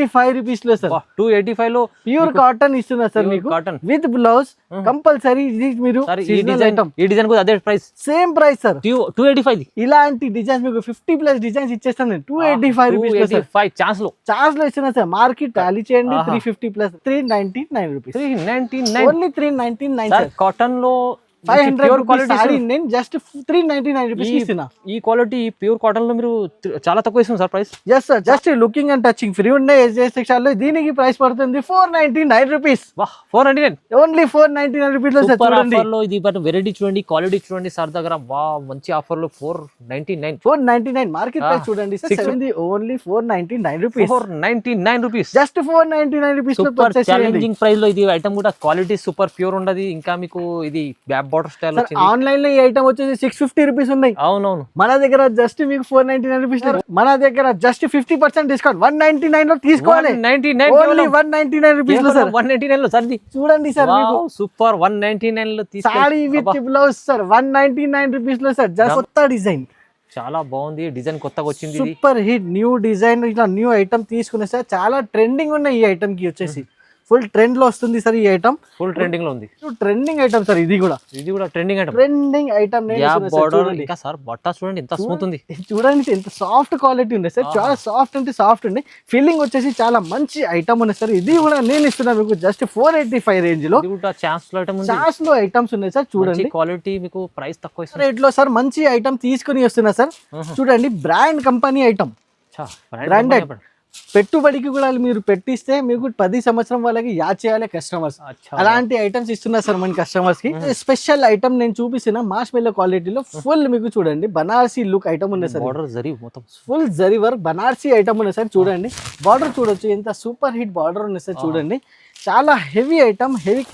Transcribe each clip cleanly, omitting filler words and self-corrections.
285 rupees లో sir. 285 లో pure cotton ఇస్తున్నా సార్ మీకు, కాటన్ విత్ బ్లౌజ్ కంపల్సరీ. ఇది మీరు ఈ డిజైన్ కూడా అదే ప్రైస్, సేమ్ ప్రైస్ సార్. 285. ఇలాంటి డిజైన్స్ మీకు 50+ డిజైన్స్ ఇచ్చేస్తాను నేను 285 రూపీస్ లో సార్. ఛాన్స్ లో ఇస్తున్నా సార్. మార్కెట్ టాలీ చేయండి. 350+, 399 రూపీస్. 399 only 399 sir. కాటన్ లో 500 రూపీస్ నేను జస్ట్ 399 రూపీస్ ఇస్తున్నా. ఈ క్వాలిటీ ప్యూర్ కాటన్ లో మీరు చాలా తక్కువ ఇస్తున్నారు sir price. Yes sir, just looking and touching free ఉండే SJS టెక్స్టైల్ లో దీనికి ప్రైస్ పడుతుంది 499 రూపీస్. 499 ఓన్లీ 499 రూపీస్ లో సార్. చూడండి ఆఫర్ లో ఇది వెరైటీ చూడండి, క్వాలిటీ చూడండి సార్ దగ్గర. మంచి ఆఫర్ లో 499 మార్కెట్ ప్రైస్ చూడండి sir. Only 499 rupees. 499 rupees, just 499 rupees లో పర్చేస్ చేయండి. ఛాలెంజింగ్ ప్రైస్ లో ఇది ఐటమ్ కూడా క్వాలిటీ సూపర్ ప్యూర్ ఉండదు. ఇంకా మీకు ఇది బ్యాక్ బార్డర్ స్టైల్ వచ్చింది. ఆన్లైన్ లో ఈ ఐటమ్ వచ్చేసి 650 రూపీస్ ఉన్నాయి. అవునవును, మన దగ్గర జస్ట్ మీకు 499 రూపీస్. మన దగ్గర జస్ట్ 50% డిస్కౌంట్ 199 లో తీసుకోవాలి. 199 రూపీస్ లో సార్. 199 లో సార్ చూడండి సార్, సూపర్. 199 లో sari with blouse sir. 199 rupees లో సార్. జస్ట్ కొత్త డిజైన్, చాలా బాగుంది డిజైన్, కొత్తగా వచ్చింది. Super hit new design. ఇట్లా న్యూ ఐటమ్ తీసుకునే సార్. చాలా ట్రెండింగ్ ఉన్నాయి ఈ ఐటమ్ కి. వచ్చేసి ఫుల్ ట్రెండ్ లో వస్తుంది సార్ ఈ ఐటమ్. ఫుల్ ట్రెండింగ్ లో ఉంది. Trending item sir. ఇది కూడా ట్రెండింగ్ ఐటమ్. ఇంకా సార్ బట్ట చూడండి ఎంత స్మూత్ ఉంది. చూడండి ఎంత సాఫ్ట్ క్వాలిటీ ఉంది సార్. చాలా సాఫ్ట్ అంటే సాఫ్ట్ ఉంది. ఫీలింగ్ వచ్చేసి చాలా మంచి ఐటమ్ ఉంది సార్. ఇది కూడా నేను ఇస్తున్నా మీకు జస్ట్ 485 రేంజ్ లో. ఛాన్స్ లో ఐటమ్స్ ఉన్నాయి సార్. చూడండి క్వాలిటీ మీకు ప్రైస్ తక్కువ రేట్ లో సార్. మంచి ఐటమ్ తీసుకుని వస్తున్నా సార్. చూడండి బ్రాండ్ కంపెనీ ఐటమ్, బ్రాండెడ్. పెట్టుబడికి కూడా మీరు పెట్టిస్తే మీకు 10 సంవత్సరం వాళ్ళకి యాడ్ చేయాలి కస్టమర్స్. అలాంటి ఐటమ్స్ ఇస్తున్నా సార్ మన కస్టమర్స్ కి. స్పెషల్ ఐటమ్ నేను చూపిస్తున్నా మాస్ మెల్లో క్వాలిటీలో. ఫుల్ మీకు చూడండి బనారసీ లుక్ ఐటమ్ ఉంది sir. Full zari work Banarasi item ఉంది సార్. చూడండి బార్డర్ చూడొచ్చు, ఎంత సూపర్ హిట్ బార్డర్ ఉంది సార్. చూడండి చాలా heavy item, heavy.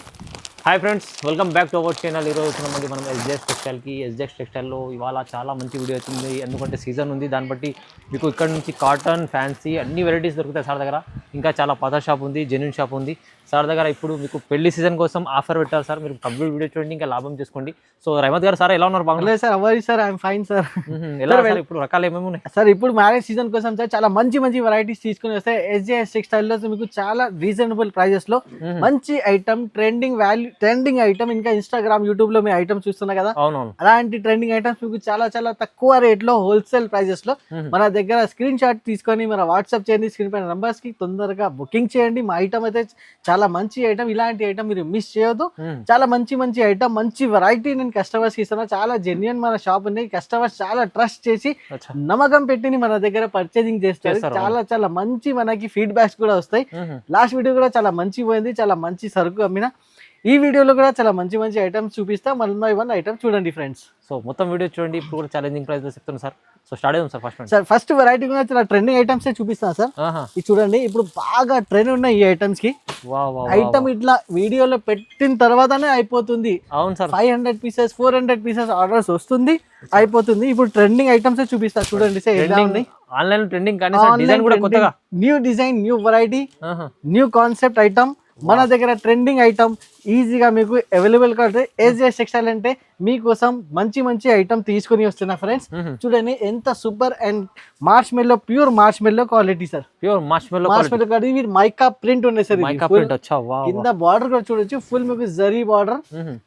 Hi friends, welcome back to our channel. ఈరోజు మనం SJS టెక్స్టైల్కి. SJS టెక్స్టైల్లో ఇవాళ చాలా మంచి వీడియో వచ్చింది. ఎందుకంటే సీజన్ ఉంది, దాన్ని బట్టి మీకు ఇక్కడ నుంచి కాటన్, ఫ్యాన్సీ అన్ని వెరైటీస్ దొరుకుతాయి సార్ దగ్గర. ఇంకా చాలా పాత షాప్ ఉంది, జెన్యూన్ షాప్ ఉంది సార్ దగ్గర. ఇప్పుడు మీకు పెళ్లి సీజన్ కోసం ఆఫర్ పెట్టారు సార్. మీరు కంప్లీట్ వీడియో చూడండి, ఇంకా లాభం చేసుకోండి. సో రహమత్ గారు సార్ ఎలా ఉన్నారు? బాగుంది సార్. అవరి సార్, ఐఎమ్ ఫైన్ సార్. ఎలా సార్ ఇప్పుడు రకాలు ఏమేమి ఉన్నాయి సార్? ఇప్పుడు మ్యారేజ్ సీజన్ కోసం సార్ చాలా మంచి వెరైటీస్ తీసుకుని వస్తాయి. SJS టెక్స్టైల్లో మీకు చాలా రీజనబుల్ ప్రైజెస్ లో మంచి ఐటమ్, ట్రెండింగ్ ఐటమ్. ఇంకా ఇన్స్టాగ్రామ్, యూట్యూబ్ లో మీ ఐటమ్స్ చూస్తున్నా కదా, అలాంటి ట్రెండింగ్ ఐటమ్స్ మీకు చాలా చాలా తక్కువ రేట్ లో హోల్సేల్ ప్రైజెస్ లో మన దగ్గర స్క్రీన్ షాట్ తీసుకొని మన వాట్సాప్ చేయండి. స్క్రీన్ పైన నంబర్స్ కి తొందరగా బుకింగ్ చేయండి. మా ఐటమ్ అయితే చాలా మంచి ఐటమ్. ఇలాంటి ఐటమ్ మీరు మిస్ చేయొద్దు. చాలా మంచి ఐటమ్, మంచి వెరైటీ నేను కస్టమర్స్ కి ఇస్తున్నా. చాలా జెన్యూన్ మన షాప్ ఉంది. కస్టమర్స్ చాలా ట్రస్ట్ చేసి నమ్మకం పెట్టి మన దగ్గర పర్చేసింగ్ చేస్తారు. చాలా మంచి మనకి ఫీడ్బ్యాక్స్ కూడా వస్తాయి. లాస్ట్ వీడియో కూడా చాలా మంచి పోయింది, చాలా మంచి సరుకు అమ్మిన. ఈ వీడియోలో కూడా చాలా మంచి ఐటమ్స్ చూపిస్తా. 1 by 1 ఐటమ్ చూడండి ఫ్రెండ్స్. సో మొత్తం వీడియో చూడండి. ఇప్పుడు కూడా ఛాలెంజింగ్ ప్రైస్ లో చెప్తాను సార్. సో స్టార్ట్ చేద్దాం సార్. ఫస్ట్ వెరైటీ కూడా చాలా ట్రెండింగ్ ఐటమ్స్ చూపిస్తాను సార్. ఇది చూడండి, ఇప్పుడు బాగా ట్రెండ్ ఉన్నాయి ఈ ఐటమ్స్ కి. ఐటమ్ ఇట్లా వీడియోలో పెట్టిన తర్వాతనే అయిపోతుంది. అవును సార్. 500 పీసెస్ 400 పీసెస్ ఆర్డర్స్ వస్తుంది, అయిపోతుంది. ఇప్పుడు ట్రెండింగ్ ఐటమ్స్ చూపిస్తా చూడండి సార్. ఎలా ఉంది? ఆన్లైన్ ట్రెండింగ్ కానీ డిజైన్ కూడా కొత్తగా, new design, new variety, new concept item మన దగ్గర. ట్రెండింగ్ ఐటమ్ ఈజీగా మీకు అవైలబుల్ గా ఉంటుంది. SJS టెక్స్టైల్ అంటే మీకోసం మంచి ఐటమ్ తీసుకుని వస్తున్నా ఫ్రెండ్స్. చూడండి ఎంత super and మార్ష్మెల్లో, pure మార్ష్మెల్లో quality sir. Pure మార్ష్మెల్లో quality. Mica print ఉన్నాయి సార్. కింద బార్డర్ కూడా చూడొచ్చు, ఫుల్ మీకు zari border.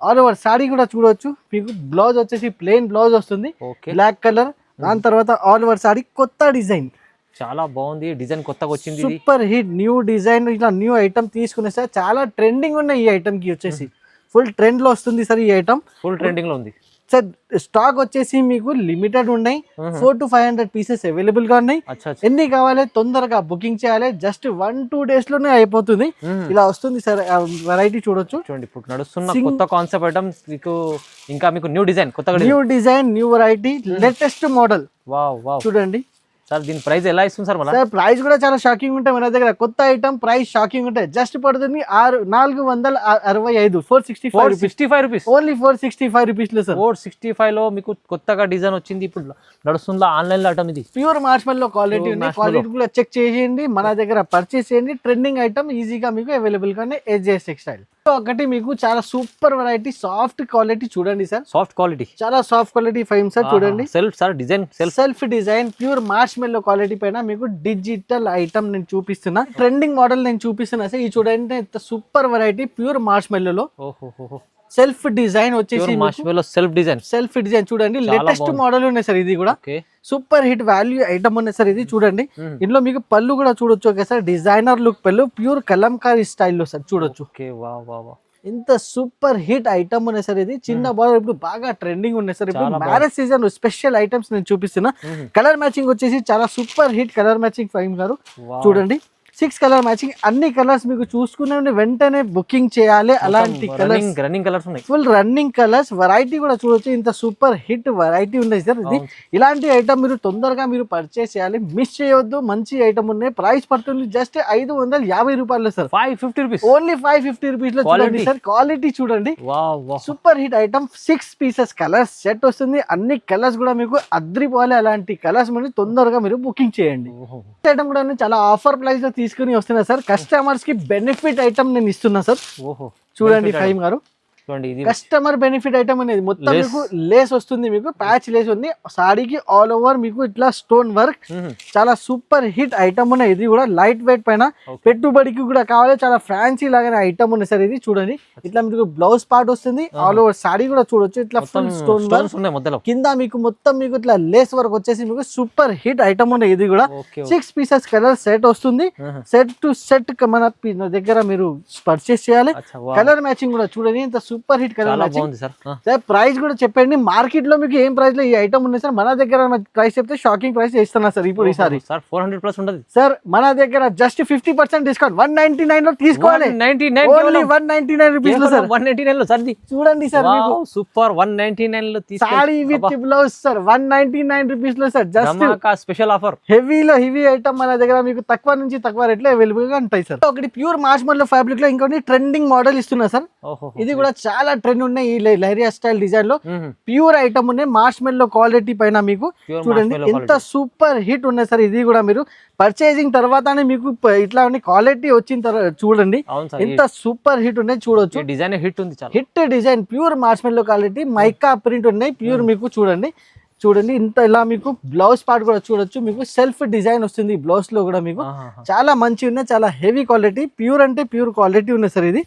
All over saree కూడా చూడొచ్చు. మీకు బ్లౌజ్ వచ్చేసి ప్లెయిన్ బ్లౌజ్ వస్తుంది, బ్లాక్ కలర్. దాని తర్వాత ఆల్ ఓవర్ సాడీ కొత్త డిజైన్. చాలా బాగుంది డిజైన్, కొత్తగా వచ్చింది. Super hit new design. ఇట్లా న్యూ ఐటమ్ తీసుకునే సార్. చాలా ట్రెండింగ్ ఉన్నాయి ఈ ఐటమ్ కి. వచ్చేసి ఫుల్ ట్రెండ్ లో వస్తుంది సార్ ఈ ఐటమ్. ఫుల్ ట్రెండింగ్ లో ఉంది సార్. స్టాక్ వచ్చేసి మీకు లిమిటెడ్ ఉన్నాయి. 400 to 500 పీసెస్ అవైలబుల్ గా ఉన్నాయి. ఎన్ని కావాలి తొందరగా బుకింగ్ చేయాలి. జస్ట్ 1-2 డేస్ లోనే అయిపోతుంది. ఇలా వస్తుంది సార్. వెరైటీ చూడొచ్చు. చూడండి ఇప్పుడు నడుస్తున్న కొత్త కాన్సెప్ట్ ఐటమ్ మీకు. ఇంకా మీకు న్యూ డిజైన్, కొత్తగా new design, new variety, latest model. చూడండి సార్. దీని ప్రైస్ ఎలా ఇస్తుంది సార్? సార్ ప్రైస్ కూడా చాలా షాకింగ్ ఉంటాయి మన దగ్గర. కొత్త ఐటమ్ ప్రైస్ షాకింగ్ ఉంటాయి. జస్ట్ పడుతుంది 465, 465 రూపీస్. ఓన్లీ 465 రూపీస్ లో సార్. 465 లో మీకు కొత్తగా డిజైన్ వచ్చింది. ఇప్పుడు నడుస్తుందా ఆన్లైన్ లో ఐటమ్. ఇది ప్యూర్ మార్ష్మెల్లో క్వాలిటీ ఉంది. క్వాలిటీ కూడా చెక్ చేయండి, మన దగ్గర పర్చేస్ చేయండి. ట్రెండింగ్ ఐటమ్ ఈజీగా మీకు అవైలబుల్ గానే SJS టెక్స్టైల్. ఒకటి మీకు చాలా సూపర్ వెరైటీ సాఫ్ట్ క్వాలిటీ చూడండి సార్, సాఫ్ట్ క్వాలిటీ, చాలా సాఫ్ట్ క్వాలిటీ ఫైమ్ సార్. చూడండి self sir design, self design pure మార్ష్మెల్లో quality పైన మీకు డిజిటల్ ఐటమ్ నేను చూపిస్తున్నా, ట్రెండింగ్ మోడల్ నేను చూపిస్తున్నా సార్. ఈ చూడండి super variety pure మార్ష్మెల్లో self design వచ్చేసి సెల్ఫ్ డిజైన్ చూడండి, లేటెస్ట్ మోడల్ ఉన్నాయి సార్. ఇది కూడా సూపర్ హిట్ వాల్యూ ఐటమ్ ఉన్నాయి సార్. ఇది చూడండి, ఇందులో మీకు పళ్ళు కూడా చూడొచ్చు. ఓకే సార్, డిజైనర్ లుక్ పళ్ళు ప్యూర్ కలంకారీ స్టైల్లో సార్ చూడొచ్చు. ఇంత సూపర్ హిట్ ఐటమ్ ఉన్నాయి సార్. ఇది చిన్న బార్డర్ ఇప్పుడు బాగా ట్రెండింగ్ ఉన్నాయి సార్. ఇప్పుడు మ్యారేజ్ సీజన్ స్పెషల్ ఐటమ్స్ నేను చూపిస్తున్నా. కలర్ మ్యాచింగ్ వచ్చేసి చాలా సూపర్ హిట్ కలర్ మ్యాచింగ్ ఫైమ్ గారు. చూడండి 6 కలర్ మ్యాచింగ్, అన్ని కలర్స్ మీకు చూసుకునే వెంటనే బుకింగ్ చేయాలి. అలాంటి కలర్స్ రన్నింగ్ కలర్స్ ఉన్నాయి, ఫుల్ రన్నింగ్ కలర్స్. వెరైటీ కూడా చూడొచ్చు, ఇంత సూపర్ హిట్ వెరైటీ ఉన్నాయి సార్. ఇది ఇలాంటి ఐటమ్ మీరు తొందరగా మీరు పర్చేస్ చేయాలి, మిస్ చేయొద్దు. మంచి ఐటమ్ ఉన్నాయి. ప్రైస్ పడుతుంది జస్ట్ 550 రూపాయలు సార్, 550 రూపీస్, ఓన్లీ 550 రూపీస్ లో చూడండి సార్. క్వాలిటీ చూడండి, super hit item. 6 pieces colours set వస్తుంది. అన్ని కలర్స్ కూడా మీకు అద్రిపోవాలి. అలాంటి కలర్స్ మీరు తొందరగా మీరు బుకింగ్ చేయండి. ఐటమ్ కూడా చాలా ఆఫర్ ప్రైస్ లో తీసుకుని వస్తున్నా సార్. కస్టమర్స్ కి బెనిఫిట్ ఐటమ్ నేను ఇస్తున్నా సార్. చూడండి ఫైమ్ గారు, కస్టమర్ బెనిఫిట్ ఐటమ్ అనేది మొత్తం మీకు లేస్ వస్తుంది, మీకు ప్యాచ్ లేస్ ఉంది సాడీకి. ఆల్ ఓవర్ మీకు ఇట్లా స్టోన్ వర్క్, చాలా సూపర్ హిట్ ఐటమ్ ఉన్నాయి. ఇది కూడా లైట్ వెయిట్ పైన పెట్టుబడికి కూడా కావాలి, చాలా ఫ్యాన్సీ లాగానే ఐటమ్ ఉంది సార్. ఇది చూడండి, ఇట్లా మీకు బ్లౌజ్ పార్ట్ వస్తుంది. ఆల్ ఓవర్ సాడీ కూడా చూడొచ్చు, ఇట్లా ఫుల్ స్టోన్ వర్క్ కింద మీకు మొత్తం మీకు ఇట్లా లేస్ వర్క్ వచ్చేసి మీకు సూపర్ హిట్ ఐటమ్ ఉన్నాయి. ఇది కూడా 6 పీసెస్ కలర్ సెట్ వస్తుంది. సెట్ టు సెట్ మన దగ్గర మీరు పర్చేస్ చేయాలి. కలర్ మ్యాచింగ్ కూడా చూడండి, ఇంత super hit colour matching sir. Price కూడా చెప్పండి, మార్కెట్ లో మీకు ఏం ప్రైస్ లో ఈ ఐటమ్ ఉంది సార్. మన దగ్గర ప్రైస్ చెప్తే షాకింగ్ ప్రైస్ ఇస్తున్నా సార్. ఇప్పుడు ఈసారి 400 ప్లస్ ఉండదు సార్. మన దగ్గర జస్ట్ 50% డిస్కౌంట్ 199 లో తీసుకోవాలి. 199 రూపీస్ లో సార్, 199 లో సార్. చూడండి సార్, సూపర్ 199 లో sari with blouse sir, 199 rupees లో సార్. జస్ట్ స్పెషల్ ఆఫర్, హెవీలో హెవీ ఐటమ్ మన దగ్గర మీకు తక్కువ నుంచి తక్కువ రేట్ లో అవైలబుల్ గా ఉంటాయి సార్. ఒకటి ప్యూర్ మార్ష్మెల్లో ఫ్యాబ్రిక్ లో ఇంకోటి ట్రెండింగ్ మోడల్ ఇస్తున్నా సార్. ఇది కూడా చాలా ట్రెండ్ ఉన్నాయి. ఈ లైరియా స్టైల్ డిజైన్ లో ప్యూర్ ఐటమ్ ఉన్నాయి. మార్ష్మెల్లో క్వాలిటీ పైన మీకు చూడండి ఎంత సూపర్ హిట్ ఉన్నాయి సార్. ఇది కూడా మీరు పర్చేసింగ్ తర్వాతనే మీకు ఇట్లా క్వాలిటీ వచ్చిన తర్వాత చూడండి ఎంత సూపర్ హిట్ ఉన్నాయి. చూడొచ్చు, డిజైన్ హిట్ ఉంది, hit design pure మార్ష్మెల్లో quality mica print ఉన్నాయి ప్యూర్. మీకు చూడండి ఇంత ఇలా మీకు బ్లౌజ్ పార్ట్ కూడా చూడొచ్చు. మీకు సెల్ఫ్ డిజైన్ వస్తుంది బ్లౌజ్ లో కూడా. మీకు చాలా మంచి ఉన్నాయి, చాలా హెవీ క్వాలిటీ, ప్యూర్ అంటే ప్యూర్ క్వాలిటీ ఉన్నాయి సార్. ఇది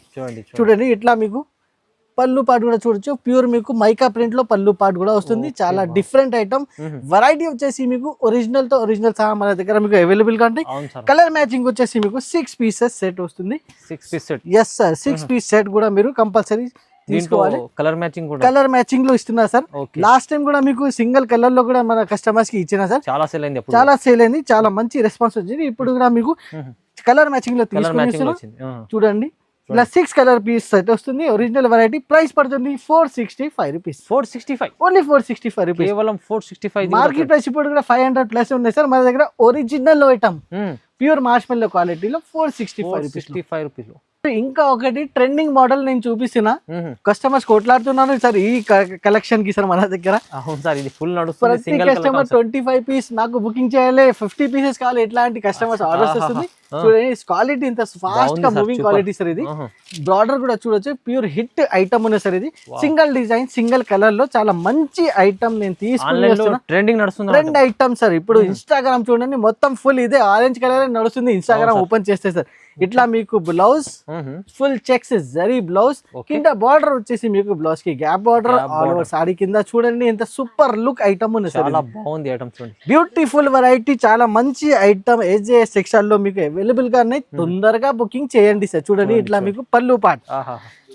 చూడండి, ఇట్లా మీకు పళ్ళు పార్ట్ కూడా చూడొచ్చు. ప్యూర్ మీకు మైకా ప్రింట్ లో పళ్ళు పార్ట్ కూడా వస్తుంది. చాలా డిఫరెంట్ ఐటమ్. వెరైటీ వచ్చేసి మీకు ఒరిజినల్ తో ఒరిజినల్ సహా మన దగ్గర మీకు అవైలబుల్ గా ఉంటాయి. కలర్ మ్యాచింగ్ వచ్చేసి మీకు 6 పీసెస్ సెట్ వస్తుంది. 6 piece set, yes sir. 6 piece set కూడా మీరు కంపల్సరీ తీసుకోవాలి. కలర్ మ్యాచింగ్ లో ఇస్తున్నా సార్. లాస్ట్ టైం కూడా మీకు సింగిల్ కలర్ లో కూడా మన కస్టమర్స్ కి ఇచ్చిన సార్. చాలా సేల్ అయింది, చాలా మంచి రెస్పాన్స్ వచ్చింది. ఇప్పుడు కూడా మీకు కలర్ మ్యాచింగ్ లో తీసుకుని చూడండి. ఇలా 6 కలర్ పీస్ సెట్ వస్తుంది. Original variety. ప్రైస్ పడుతుంది 465 రూపీస్. 465, ఓన్లీ 465 రూపీస్, కేవలం 465. మార్కెట్ ప్రైస్ ఇప్పుడు కూడా 500 ప్లస్ ఉన్నాయి సార్ మన దగ్గర. ఒరిజినల్ ఐటమ్ ప్యూర్ మార్ష్మెల్లో క్వాలిటీలో 465 రూపీస్. ఇంకా ఒకటి ట్రెండింగ్ మోడల్ నేను చూపిస్తున్నా. కస్టమర్స్ కొట్లాడుతున్నారు సార్ ఈ కలెక్షన్ కి సార్ మన దగ్గర. ప్రతి కస్టమర్ 25 పీస్ నాకు బుకింగ్ చేయాలి, 50 పీసెస్ కావాలి, ఇట్లాంటి కస్టమర్స్ ఆర్డర్స్ వస్తుంది. చూడండి క్వాలిటీ ఇంత ఫాస్ట్ గా మూవింగ్ క్వాలిటీ సార్. ఇది బార్డర్ కూడా చూడొచ్చు, ప్యూర్ హిట్ ఐటమ్ ఉంది సార్. ఇది సింగిల్ డిజైన్ సింగిల్ కలర్ లో చాలా మంచి ఐటమ్ నేను తీసుకుని ట్రెండ్ ఐటమ్ సార్. ఇప్పుడు ఇన్స్టాగ్రామ్ చూడండి మొత్తం ఫుల్ ఇదే ఆరెంజ్ కలర్ నడుస్తుంది. ఇన్స్టాగ్రామ్ ఓపెన్ చేస్తే సార్ ఇట్లా మీకు blouse full checks zari blouse, కింద బార్డర్ వచ్చేసి మీకు బ్లౌజ్ కి gap border, all over saree కింద చూడండి ఎంత సూపర్ లుక్ ఐటమ్ ఉంది సార్. చాలా బాగుంది ఐటమ్ చూడండి, బ్యూటిఫుల్ వెరైటీ, చాలా మంచి ఐటమ్. SJS టెక్స్టైల్ లో మీకు అవైలబుల్ గా ఉన్నాయి. తొందరగా బుకింగ్ చేయండి సార్. చూడండి ఇట్లా మీకు పళ్ళు పార్ట్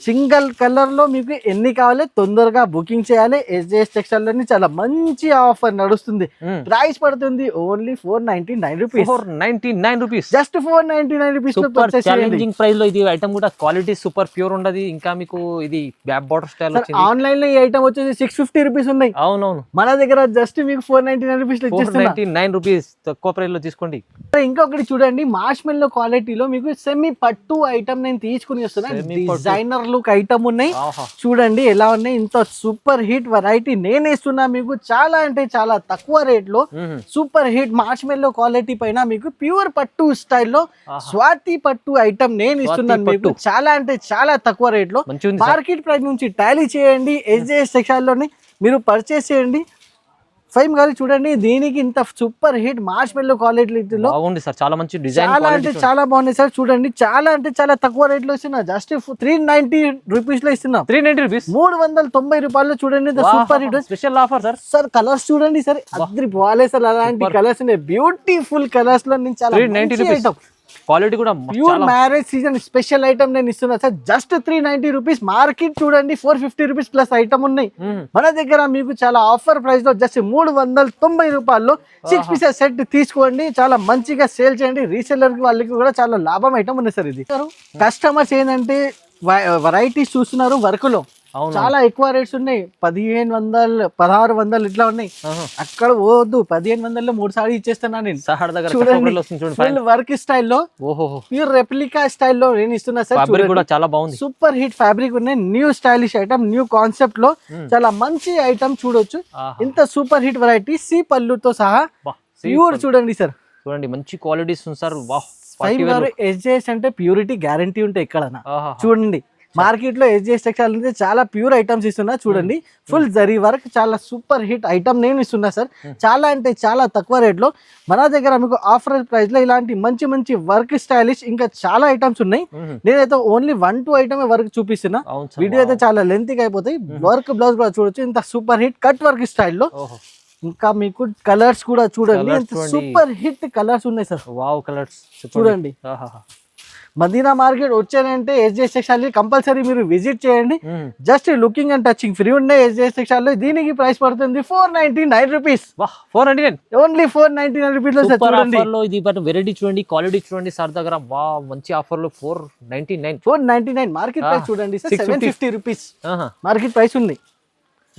సింగిల్ కలర్ లో మీకు ఎన్ని కావాలి తొందరగా బుకింగ్ చేయాలి. SJS టెక్స్టైల్ లోని చాలా మంచి ఆఫర్ నడుస్తుంది. ప్రైస్ పడుతుంది only 499 rupees. 499 rupees, just 499 rupees. Challenging price లో ఇది ఐటమ్ కూడా క్వాలిటీ సూపర్ ప్యూర్ ఉండదు. ఇంకా మీకు ఇది బ్యాక్ బార్డర్ స్టైల్ వచ్చింది. ఆన్లైన్ లో ఈ ఐటమ్ వచ్చేసి 650 రూపీస్ ఉన్నాయి. అవునవును, మన దగ్గర జస్ట్ మీకు 499 రూపీస్ లో ఇచ్చేస్తున్నా. 499 రూపీస్ తక్కువ ప్రైస్ లో తీసుకోండి. ఇంకొకటి చూడండి మార్ష్మెల్లో క్వాలిటీలో మీకు సెమీ పట్టు ఐటమ్ నేను తీసుకుని వస్తున్నా. డిజైనర్ బార్డర్ లుక్ ఐటమ్ ఉన్నాయి. చూడండి ఎలా ఉన్నాయి, ఇంత సూపర్ హిట్ వెరైటీ నేను ఇస్తున్నా మీకు చాలా అంటే చాలా తక్కువ రేట్ లో. సూపర్ హిట్ మార్చ్ మెల్లో క్వాలిటీ పైన మీకు ప్యూర్ పట్టు స్టైల్లో స్వాతి పట్టు ఐటమ్ నేను ఇస్తున్నాను మీకు చాలా అంటే చాలా తక్కువ రేట్ లో. మార్కెట్ ప్రైస్ నుంచి టాలీ చేయండి, ఎస్జేఎస్ టెక్స్టైల్ లోని మీరు పర్చేస్ చేయండి. ఫైమ్ గారు చూడండి, దీనికి ఇంత సూపర్ హిట్ మార్చ్ మెల్లో క్వాలిటీలో బాగుంది సార్, చాలా మంచి డిజైన్, చాలా అంటే చాలా బాగుంది సార్. చూడండి చాలా అంటే చాలా తక్కువ రేట్ లో ఇస్తున్నా, జస్ట్ 390 రూపీస్ లో ఇస్తున్నా. 390 రూపీస్, 390 రూపాయలు. చూడండి super hit special offer sir. Sir colours చూడండి సార్, అద్రి బాలే సార్, అలాంటి కలర్స్ ఉన్నాయి, బ్యూటిఫుల్ కలర్స్ లో నేను చాలా 390 రూపీస్ క్వాలిటీ కూడా pure marriage season special item నేను ఇస్తున్నా సార్, జస్ట్ 390 రూపీస్. మార్కెట్ చూడండి 450 రూపీస్ ప్లస్ ఐటమ్ ఉన్నాయి. మన దగ్గర మీకు చాలా ఆఫర్ ప్రైస్ లో జస్ట్ 390 రూపాయల్లో 6 పీసెస్ సెట్ తీసుకోండి, చాలా మంచిగా సేల్ చేయండి. రీసెల్లర్ వాళ్ళకి కూడా చాలా లాభం ఐటమ్ ఉంది సార్ ఇది. కస్టమర్స్ ఏంటంటే వెరైటీస్ చూస్తున్నారు వర్క్ లో, చాలా ఎక్కువ రేట్స్ ఉన్నాయి, 1500 1600 ఇట్లా ఉన్నాయి. అక్కడ పోవద్దు, 1500లో 3 సారీ ఇచ్చేస్తున్నా నేను. ఫుల్ వర్క్ స్టైల్లో ప్యూర్ రెప్లికా స్టైల్లో నేను ఇస్తున్నా సార్. చాలా బాగుంది, సూపర్ హిట్ ఫ్యాబ్రిక్ ఉన్నాయి, new stylish item, new concept లో చాలా మంచి ఐటమ్ చూడొచ్చు. ఇంత సూపర్ హిట్ వెరైటీ సి పళ్ళుతో సహా ప్యూర్ చూడండి సార్, చూడండి మంచి క్వాలిటీస్ ఉంది సార్. ఎస్జేఎస్ అంటే ప్యూరిటీ గ్యారంటీ ఉంటాయి ఎక్కడన్నా. చూడండి మార్కెట్ లో ఎస్జేఎస్ టెక్స్టైల్ అంటే చాలా ప్యూర్ ఐటమ్స్ ఇస్తున్నా. చూడండి ఫుల్ జరీ వర్క్, చాలా సూపర్ హిట్ ఐటమ్ నేను ఇస్తున్నా సార్, చాలా అంటే చాలా తక్కువ రేట్ లో. మన దగ్గర మీకు ఆఫర్ ప్రైస్ లో ఇలాంటి మంచి మంచి వర్క్ స్టైలిష్ ఇంకా చాలా ఐటమ్స్ ఉన్నాయి. నేనైతే ఓన్లీ 1-2 ఐటమ్ వర్క్ చూపిస్తున్నా, వీడియో అయితే చాలా లెంతీగా అయిపోతాయి. వర్క్ బ్లౌజ్ కూడా చూడొచ్చు, ఇంత సూపర్ హిట్ కట్ వర్క్ స్టైల్లో. ఇంకా మీకు కలర్స్ కూడా చూడండి, సూపర్ హిట్ కలర్స్ ఉన్నాయి సార్. వావ్ కలర్స్ చూడండి. మదీనా మార్కెట్ వచ్చానంటే ఎస్జేఎస్ టెక్స్టైల్ కంపల్సరీ మీరు విజిట్ చేయండి. Just looking and touching free ఉన్నాయి ఎస్జేఎస్ టెక్స్టైల్ లో. దీనికి ప్రైస్ పడుతుంది 499 రూపీస్. 499 ఓన్లీ 499 రూపీస్ లో చూడండి. ఇది వెరైటీ చూడండి, క్వాలిటీ చూడండి సార్ దగ్గర. వా మంచి ఆఫర్ లో 499. మార్కెట్ ప్రైస్ చూడండి సార్ 750 రూపీస్ మార్కెట్ ప్రైస్ ఉంది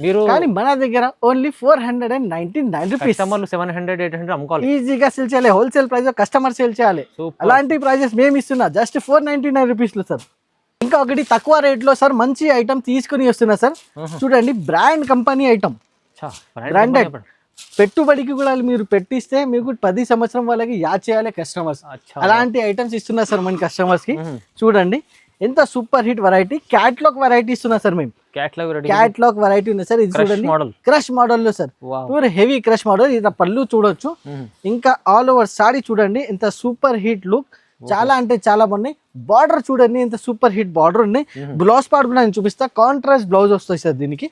మీరు, కానీ మన దగ్గర ఓన్లీ 499 రూపీస్. 700-800 అమ్ముకోవాలి, ఈజీగా సేల్ చేయాలి. హోల్సేల్ ప్రైస్ కస్టమర్ సేల్ చేయాలి. అలాంటి ప్రైజెస్ మేము ఇస్తున్నా జస్ట్ 499 రూపీస్ లో సార్. ఇంకా ఒకటి తక్కువ రేట్ లో సార్ మంచి ఐటమ్ తీసుకుని వస్తున్నా సార్. చూడండి బ్రాండ్ కంపెనీ ఐటమ్, బ్రాండెడ్, పెట్టుబడికి కూడా మీరు పెట్టిస్తే మీకు 10 సంవత్సరం వాళ్ళకి యాడ్ చేయాలి కస్టమర్స్. అలాంటి ఐటమ్స్ ఇస్తున్నా సార్ మన కస్టమర్స్ కి. చూడండి ఎంత super hit variety, catalogue variety ఇస్తున్నా సార్ మేము. క్యాట్లాగ్ వెరైటీ ఉంది సార్, ఇది చూడండి క్రష్ మోడల్ లో sir, pure heavy crush model. ఇది పళ్ళు చూడొచ్చు, ఇంకా ఆల్ ఓవర్ సాడీ చూడండి ఎంత సూపర్ హిట్ లుక్, చాలా అంటే చాలా బాగున్నాయి. బార్డర్ చూడండి ఎంత సూపర్ హిట్ బార్డర్ ఉన్నాయి. బ్లౌజ్ పార్ట్ కూడా నేను చూపిస్తా, కాంట్రాస్ట్ బ్లౌజ్ వస్తాయి సార్ దీనికి.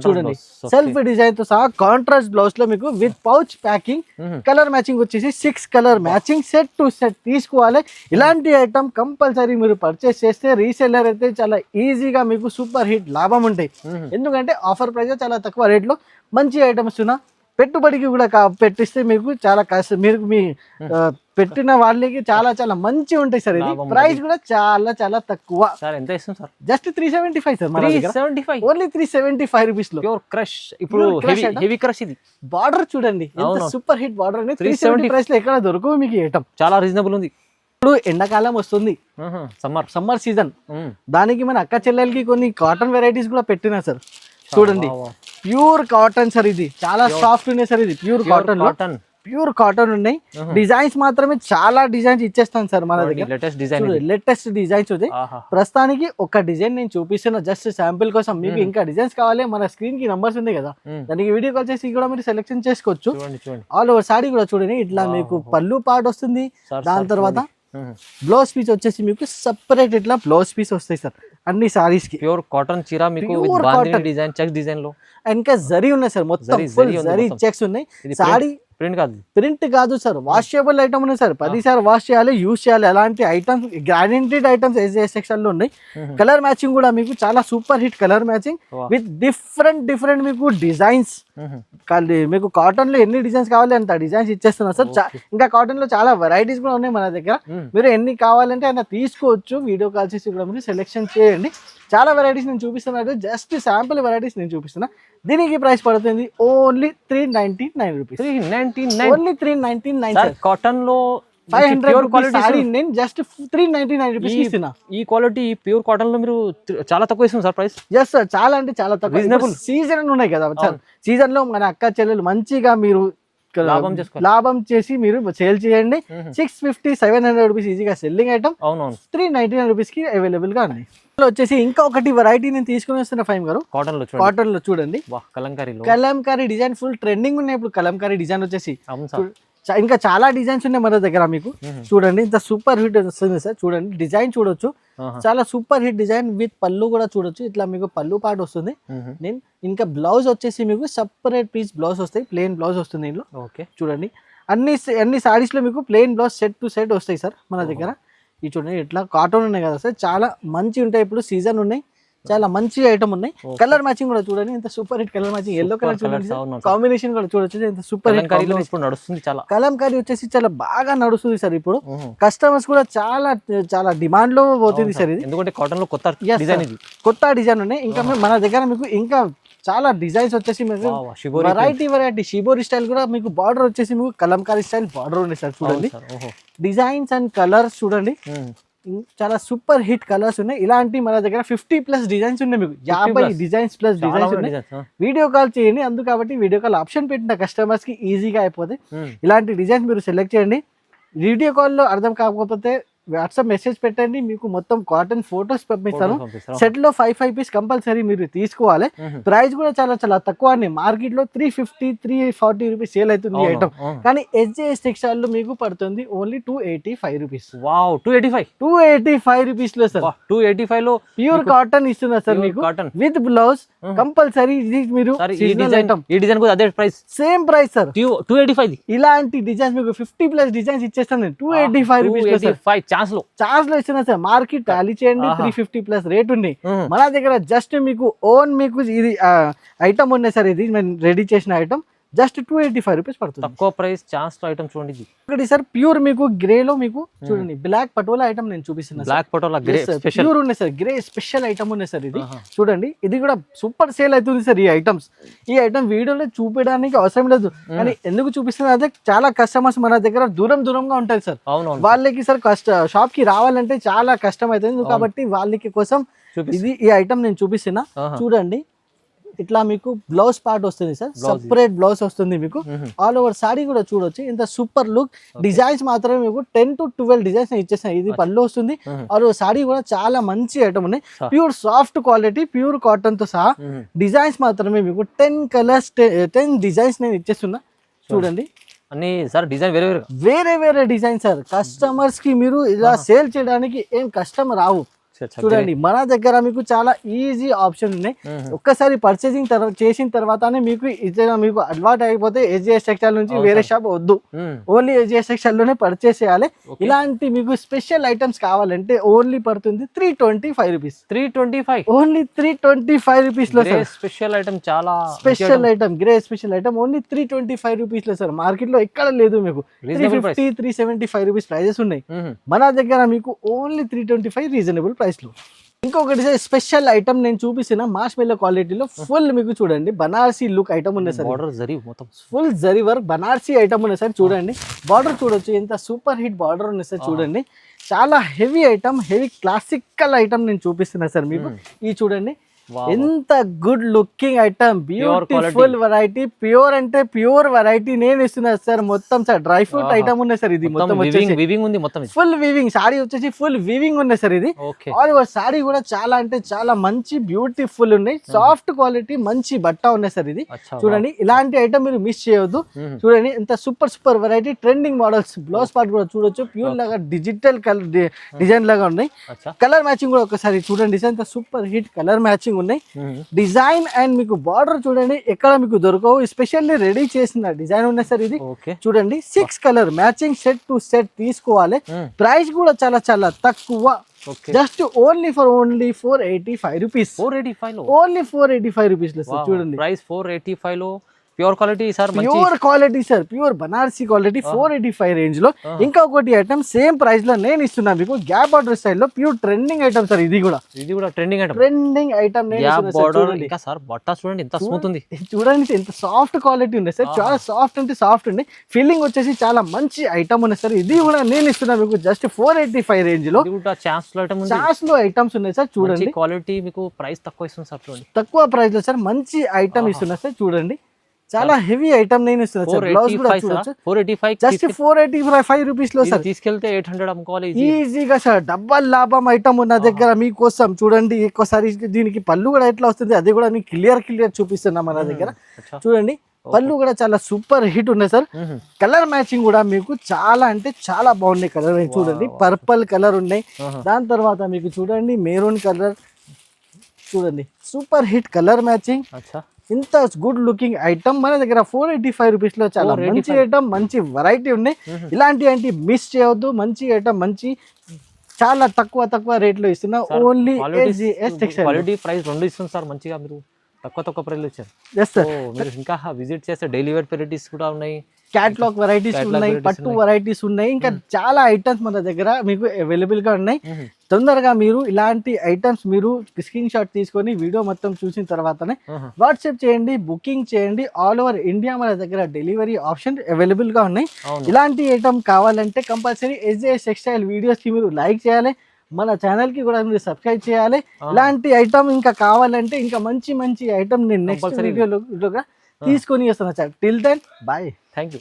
చూడండి సెల్ఫ్ డిజైన్ తో సహా కాంట్రాస్ట్ బ్లౌజ్ లో మీకు with pouch packing, colour matching వచ్చేసి 6 colour matching set to set తీసుకోవాలి. ఇలాంటి ఐటమ్ కంపల్సరీ మీరు పర్చేస్ చేస్తే రీసెల్లర్ అయితే చాలా ఈజీగా మీకు సూపర్ హిట్ లాభం ఉంటాయి. ఎందుకంటే ఆఫర్ ప్రైస్ చాలా తక్కువ రేట్ లో మంచి ఐటమ్స్ ఉన్నా. పెట్టుబడికి కూడా పెట్టిస్తే మీకు చాలా మీరు మీ పెట్టిన వాళ్ళకి చాలా చాలా మంచి ఉంటాయి సార్. ఇది ప్రైస్ కూడా చాలా చాలా తక్కువ సార్. ఎంత ఇస్తుంది sir? Just 375 sir. 375 only 375 rupees లో ప్యూర్ క్రష్. ఇప్పుడు హెవీ క్రష్. ఇది బార్డర్ చూడండి ఎంత సూపర్ హిట్ బార్డర్ అనేది 370 ప్రైస్ లో ఎక్కడ దొరకవు మీకు ఐటమ్, చాలా రీజనబుల్ ఉంది. ఇప్పుడు ఎండాకాలం వస్తుంది, సమ్మర్ సీజన్, దానికి మన అక్క చెల్లెలకి కొన్ని కాటన్ వెరైటీస్ కూడా పెట్టినా సార్. చూడండి ప్యూర్ కాటన్ సార్, ఇది చాలా సాఫ్ట్ ఉన్నాయి సార్. ఇది ప్యూర్ కాటన్, ప్యూర్ కాటన్ ఉన్నాయి. డిజైన్స్ మాత్రమే చాలా డిజైన్స్ ఇచ్చేస్తాను సార్ మన దగ్గర. లేటెస్ట్ డిజైన్స్ వచ్చాయి. ప్రస్తుతానికి ఒక డిజైన్ నేను చూపిస్తున్నా జస్ట్ శాంపిల్ కోసం. మీకు ఇంకా డిజైన్స్ కావాలి, మన స్క్రీన్ కి నంబర్స్ ఉంది కదా, దానికి వీడియో కాల్ చేసి కూడా మీరు సెలెక్షన్ చేసుకోవచ్చు. ఆల్ ఓవర్ సాడీ కూడా చూడండి, ఇట్లా మీకు పళ్ళు పార్ట్ వస్తుంది. దాని తర్వాత బ్లౌజ్ పీస్ వచ్చేసి మీకు సెపరేట్ ఇట్లా బ్లౌజ్ పీస్ వస్తాయి సార్ అన్ని సారీస్ కి. ప్యూర్ కాటన్ చీర మీకు డిజైన్, చెక్స్ డిజైన్ లో. ఇంకా జరీ ఉన్నాయి సార్, మొత్తం జరీ చెక్స్ ఉన్నాయి. సారీ ప్రింట్ కాదు సార్, వాషబుల్ ఐటమ్ ఉన్నాయి సార్. 10 సార్లు వాష్ చేయాలి, యూజ్ చేయాలి. అలాంటి items, guaranteed items SJS textile లో ఉన్నాయి. కలర్ మ్యాచింగ్ కూడా మీకు చాలా super hit colour matching with different మీకు డిజైన్స్. మీకు కాటన్ లో ఎన్ని డిజైన్స్ కావాలి అంత డిజైన్స్ ఇచ్చేస్తున్నారు సార్. ఇంకా కాటన్ లో చాలా వెరైటీస్ కూడా ఉన్నాయి మన దగ్గర. మీరు ఎన్ని కావాలంటే అన్న తీసుకోవచ్చు. వీడియో కాల్ చేసి కూడా మీరు సెలెక్షన్ చేయండి. చాలా వెరైటీస్ నేను చూపిస్తున్నాను, జస్ట్ శాంపుల్ వెరైటీస్ నేను చూపిస్తున్నా. దీనికి ప్రైస్ పడుతుంది ఓన్లీ 399 రూపీస్. 399 ఓన్లీ 399 కాటన్ లో 500 సారీ నేను జస్ట్ 399 రూపీస్ ఇస్తున్నా. ఈ క్వాలిటీ ప్యూర్ కాటన్ లో మీరు చాలా తక్కువ ఇస్తుంది సార్ ప్రైస్. ఎస్ సార్, చాలా అంటే చాలా తక్కువ. రీజనబుల్ సీజన్ ఉన్నాయి కదా సార్, సీజన్ లో మన అక్క చెల్లెలు మంచిగా మీరు లాభం చేసి మీరు సేల్ చేయండి. 650-700 రూపీస్ ఈజీగా సెల్లింగ్ ఐటమ్. అవునవును, 399 రూపీస్ కి అవైలబుల్ గా ఉన్నాయి. వచ్చేసి ఇంకా ఒకటి వెరైటీ నేను తీసుకుని వస్తున్నా ఫైమ్ గారు. కాటన్ లో చూడండి, కలంకారీ డిజైన్ ఫుల్ ట్రెండింగ్ ఉన్నాయి ఇప్పుడు. కలంకారీ డిజైన్ వచ్చేసి ఇంకా చాలా డిజైన్స్ ఉన్నాయి మన దగ్గర. మీకు చూడండి ఇంత సూపర్ హిట్ వస్తుంది సార్. చూడండి డిజైన్ చూడొచ్చు, చాలా సూపర్ హిట్ డిజైన్ విత్ పళ్ళు కూడా చూడొచ్చు. ఇట్లా మీకు పళ్ళు పాటు వస్తుంది. నేను ఇంకా బ్లౌజ్ వచ్చేసి మీకు సెపరేట్ పీస్ బ్లౌజ్ వస్తాయి, ప్లెయిన్ బ్లౌజ్ వస్తుంది దీనిలో. చూడండి అన్ని సారీస్ లో మీకు plain blouse set to set వస్తాయి సార్ మన దగ్గర. ఇది చూడండి ఇట్లా కాటన్ ఉన్నాయి కదా సార్, చాలా మంచి ఉంటాయి. ఇప్పుడు సీజన్ ఉన్నాయి, చాలా మంచి ఐటమ్ ఉన్నాయి. కలర్ మ్యాచింగ్ కూడా చూడండి, ఎంత super hit colour matching. Yellow colour చూడండి, కాంబినేషన్ కూడా చూడొచ్చు ఎంత సూపర్ హిట్. కలంకారీ వచ్చేసి చాలా బాగా నడుస్తుంది సార్ ఇప్పుడు. కస్టమర్స్ కూడా చాలా చాలా డిమాండ్ లో పోతుంది సార్ ఇది, ఎందుకంటే కాటన్ లో కొత్త డిజైన్ ఉన్నాయి. ఇంకా మన దగ్గర మీకు ఇంకా చాలా డిజైన్స్ వచ్చేసి మీకు వెరైటీ షిబోరి స్టైల్ కూడా మీకు బార్డర్ వచ్చేసి మీకు కలంకారీ స్టైల్ బార్డర్ ఉంది సార్. చూడండి డిజైన్స్ అండ్ కలర్స్ చూడండి, చాలా సూపర్ హిట్ కలర్స్ ఉన్నాయి. ఇలాంటి మన దగ్గర 50+ డిజైన్స్ ఉన్నాయి. మీకు 50 డిజైన్స్ ప్లస్ డిజైన్స్ ఉన్నాయి. వీడియో కాల్ చేయండి, అందుకు కాబట్టి వీడియో కాల్ ఆప్షన్ పెట్టిన కస్టమర్స్ కి ఈజీగా అయిపోతాయి. ఇలాంటి డిజైన్స్ మీరు సెలెక్ట్ చేయండి. వీడియో కాల్లో అర్థం కాకపోతే వాట్సాప్ మెసేజ్ పెట్టండి, మీకు మొత్తం కాటన్ ఫొటోస్ పంపిస్తాను. సెట్ లో 5 పీస్ కంపల్సరీ మీరు తీసుకోవాలి. ప్రైస్ కూడా చాలా చాలా తక్కువ అండి. మార్కెట్ లో 350-340 రూపీస్ సేల్ అవుతుంది ఈ ఐటమ్, కానీ SJS టెక్స్టైల్ లో మీకు పడుతుంది ఓన్లీ 285 రూపీస్. 285 రూపీస్ లో సార్, 285 లో ప్యూర్ కాటన్ ఇస్తున్నా సార్ మీకు విత్ బ్లౌజ్ కంపల్సరీ. ఇది మీరు ఈ డిజైన్ కూడా అదే ప్రైస్, సేమ్ ప్రైస్ సార్ 285. ఇలాంటి డిజైన్స్ మీకు 50+ డిజైన్స్ ఇచ్చేస్తాను 285 రూపీస్ ఛాన్స్ లో ఇస్తున్నా సార్. మార్కెట్ టాలీ చేయండి, 350+ రేట్ ఉంది. మన దగ్గర జస్ట్ మీకు ఓన్ మీకు ఇది ఐటమ్ ఉన్నాయి సార్. ఇది నేను రెడీ చేసిన ఐటమ్ జస్ట్ 285 రూపీస్ పడుతుంది, తక్కువ ప్రైస్ ఛాన్స్ లో ఐటమ్. చూడండి ఒకటి సార్ ప్యూర్ మీకు గ్రే లో మీకు చూడండి బ్లాక్ పటోలా ఐటమ్ నేను చూపిస్తున్నా. బ్లాక్ పటోలా గ్రే ప్యూర్ ఉన్నాయి సార్, గ్రే స్పెషల్ ఐటమ్ ఉన్నాయి సార్. ఇది చూడండి, ఇది కూడా సూపర్ సేల్ అవుతుంది సార్. ఈ ఐటమ్ వీడియోలో చూపించడానికి అవసరం లేదు, కానీ ఎందుకు చూపిస్తున్నా అదే చాలా కస్టమర్స్ మన దగ్గర దూరంగా ఉంటారు సార్. వాళ్ళకి సార్ షాప్ కి రావాలంటే చాలా కష్టం అవుతుంది, కాబట్టి వాళ్ళకి కోసం ఇది ఈ ఐటమ్ నేను చూపిస్తున్నా. చూడండి ఇట్లా మీకు బ్లౌజ్ పార్ట్ వస్తుంది సార్, సెపరేట్ బ్లౌజ్ వస్తుంది మీకు. ఆల్ ఓవర్ సారీ కూడా చూడొచ్చు, ఇంత సూపర్ లుక్. డిజైన్స్ మాత్రమే మీకు 10 to 12 డిజైన్స్ ఇచ్చేస్తాయి. ఇది పళ్ళు వస్తుంది. ఆల్ ఓవర్ సారీ కూడా చాలా మంచి ఐటమ్ ఉన్నాయి. Pure soft quality, pure cotton తో సహా డిజైన్స్ మాత్రమే మీకు 10 కలర్స్ 10 డిజైన్స్ నేను ఇచ్చేస్తున్నా. చూడండి అన్ని సార్ డిజైన్ వేరే డిజైన్ సార్. కస్టమర్స్ కి మీరు ఇలా సేల్ చేయడానికి ఏం కష్టం రావు. చూడండి మన దగ్గర మీకు చాలా ఈజీ ఆప్షన్ ఉన్నాయి. ఒక్కసారి పర్చేసింగ్ చేసిన తర్వాతనే మీకు మీకు అలవాటు అయిపోతే SJS టెక్స్టైల్ నుంచి వేరే షాప్ వద్దు, ఓన్లీ SJS టెక్స్టైల్ లోనే పర్చేస్ చేయాలి. ఇలాంటి మీకు స్పెషల్ ఐటమ్స్ కావాలంటే ఓన్లీ పడుతుంది 325 రూపీస్. 325 ఓన్లీ 325 రూపీస్ లో సార్. స్పెషల్ ఐటమ్, చాలా special item, grey special item only 325 rupees లో సార్. మార్కెట్ లో ఎక్కడ లేదు మీకు. 350-375 రూపీస్ ప్రైజెస్ ఉన్నాయి. మన దగ్గర మీకు ఓన్లీ 325 రీజనబుల్ ప్రైస్ లో. ఇంకొకటి స్పెషల్ ఐటమ్ నేను చూపిస్తున్న మాస్ మెల్లో క్వాలిటీలో ఫుల్ మీకు చూడండి బనారసీ లుక్ ఐటమ్ ఉన్నాయి sir. Full zari work Banarasi item ఉన్నాయి సార్. చూడండి బార్డర్ చూడొచ్చు, ఎంత సూపర్ హిట్ బార్డర్ ఉన్నాయి సార్. చూడండి చాలా heavy item, heavy classical item నేను చూపిస్తున్నా సార్ మీకు. ఈ చూడండి ఎంత good looking item, beautiful variety, pure అంటే ప్యూర్ వెరైటీ నేను ఇస్తున్నా సార్. మొత్తం సార్ డ్రై ఫ్రూట్ ఐటమ్ ఉన్నాయి సార్. ఇది మొత్తం ఫుల్ వీవింగ్ సారీ వచ్చేసి ఫుల్ వీవింగ్ ఉన్నాయి సార్. ఇది ఆల్ ఓవర్ సారీ కూడా చాలా అంటే చాలా మంచి బ్యూటిఫుల్ ఉన్నాయి. సాఫ్ట్ క్వాలిటీ మంచి బట్ట ఉన్నాయి సార్. ఇది చూడండి ఇలాంటి ఐటమ్ మీరు మిస్ చేయవద్దు. చూడండి ఎంత super variety, trending models. Blouse part కూడా చూడొచ్చు, ప్యూర్ లాగా డిజిటల్ కలర్ డిజైన్ లాగా ఉన్నాయి. కలర్ మ్యాచింగ్ కూడా ఒకసారి చూడండి సార్, ఎంత సూపర్ హిట్ కలర్ మ్యాచింగ్ ఉన్నాయి. డిజైన్ అండ్ మీకు బార్డర్ చూడండి ఎక్కడ మీకు దొరకవు, ఎస్పెషల్లీ రెడీ చేసిన డిజైన్ ఉన్నాయి సార్. ఇది చూడండి 6 colour matching set to set తీసుకోవాలి. ప్రైస్ కూడా చాలా చాలా తక్కువ, just only 485 rupees. Only 485 rupees లో సార్. చూడండి ప్రైస్ 485 లో pure quality sir, pure quality sir, pure Banarasi quality 485 range లో. ఇంకా ఒకటి ఐటమ్ సేమ్ ప్రైస్ లో నేను ఇస్తున్నా మీకు, గ్యాప్ బార్డర్ స్టైల్ లో ప్యూర్ ట్రెండింగ్ ఐటమ్ సార్. ఇది కూడా ట్రెండింగ్ ఐటమ్, గ్యాప్ బార్డర్. ఇంకా సార్ బట్ట చూడండి ఎంత స్మూత్ ఉంది, చూడండి ఎంత సాఫ్ట్ క్వాలిటీ ఉంది సార్, చాలా సాఫ్ట్ అంటే సాఫ్ట్ ఉంది. ఫీలింగ్ వచ్చేసి చాలా మంచి ఐటమ్ ఉంది సార్. ఇది కూడా నేను ఇస్తున్నా మీకు జస్ట్ 485 రేంజ్ లో. ఛాన్స్ లో ఐటమ్స్ ఉన్నాయి సార్, చూడండి క్వాలిటీ. మీకు ప్రైస్ తక్కువ ఇస్తుంది సార్, చూడండి తక్కువ ప్రైస్ లో సార్ మంచి ఐటమ్ ఇస్తున్నా సార్. చూడండి చాలా హెవీ ఐటమ్ నేను ఇస్తున్నా సార్. బ్లౌజ్ కూడా చూడొచ్చు, 485 జస్ట్ 485 రూపీస్ లో సార్. తీసుకెళ్తే 800 అమ్ముకోవాలి ఈజీగా సార్. డబ్బల్ లాభం ఐటమ్ ఉన్న దగ్గర మీకోసం. చూడండి ఒక్కసారి దీనికి పళ్ళు కూడా ఎట్లా వస్తుంది అది కూడా మీకు క్లియర్ చూపిస్తున్నా మన దగ్గర. చూడండి పళ్ళు కూడా చాలా సూపర్ హిట్ ఉన్నాయి సార్. కలర్ మ్యాచింగ్ కూడా మీకు చాలా అంటే చాలా బాగున్నాయి కలర్. చూడండి పర్పుల్ కలర్ ఉన్నాయి, దాని తర్వాత మీకు చూడండి మెరూన్ కలర్. చూడండి సూపర్ హిట్ కలర్ మ్యాచింగ్. ఇంత గుడ్ లుకింగ్ ఐటమ్ మన దగ్గర 485 రూపీస్ లో చాలా మంచి ఐటమ్, మంచి వెరైటీ ఉన్నాయి. ఇలాంటి మిస్ చేయవద్దు. మంచి ఐటమ్, మంచి చాలా తక్కువ రేట్ లో ఇస్తున్నా. Only SGS textile. Quality price రెండు ఇస్తుంది సార్ మంచిగా. మీరు తక్కువ ప్రైస్ ఇచ్చారు. మీరు ఇంకా విజిట్ చేస్తే డైలీ వేర్ వెరైటీస్ కూడా ఉన్నాయి, క్యాట్లాగ్ వెరైటీస్ ఉన్నాయి, పట్టు వెరైటీస్ ఉన్నాయి, ఇంకా చాలా ఐటమ్స్ మన దగ్గర మీకు అవైలబుల్ గా ఉన్నాయి. తొందరగా మీరు ఇలాంటి ఐటమ్స్ మీరు స్క్రీన్ షాట్ తీసుకొని వీడియో మొత్తం చూసిన తర్వాతనే వాట్సాప్ చేయండి, బుకింగ్ చేయండి. ఆల్ ఓవర్ ఇండియా మన దగ్గర డెలివరీ ఆప్షన్ అవైలబుల్ గా ఉన్నాయి. ఇలాంటి ఐటమ్ కావాలంటే కంపల్సరీ SGS టెక్స్టైల్ వీడియోస్ కి మీరు లైక్ చేయాలి, మన ఛానల్ కి కూడా మీరు సబ్స్క్రైబ్ చేయాలి. ఇలాంటి ఐటమ్ ఇంకా కావాలంటే ఇంకా మంచి ఐటమ్ నేను నెక్స్ట్ వీడియోలో తీసుకొని వస్తాను sir. Till then bye, thank you.